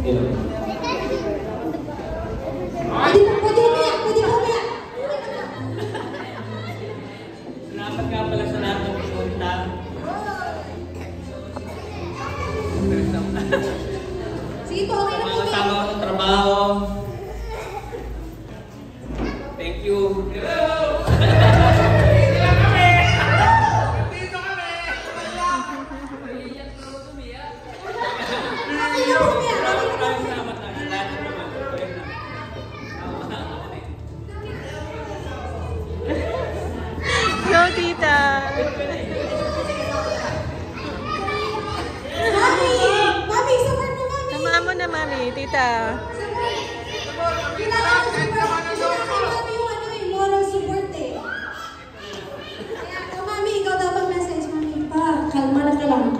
Pwede umiyak! Salamat nga pala sa lahat ng pumunta. Sige po, okay na po. Mga kasama ko sa trabaho. Thank you. Go, tita! Mami, support mo, mami! Sama mo na, mami, tita. Kailangan ko mami yung moral support eh. Kaya, mami, ikaw daw bang message, mami? Pa, kalma na ka lang.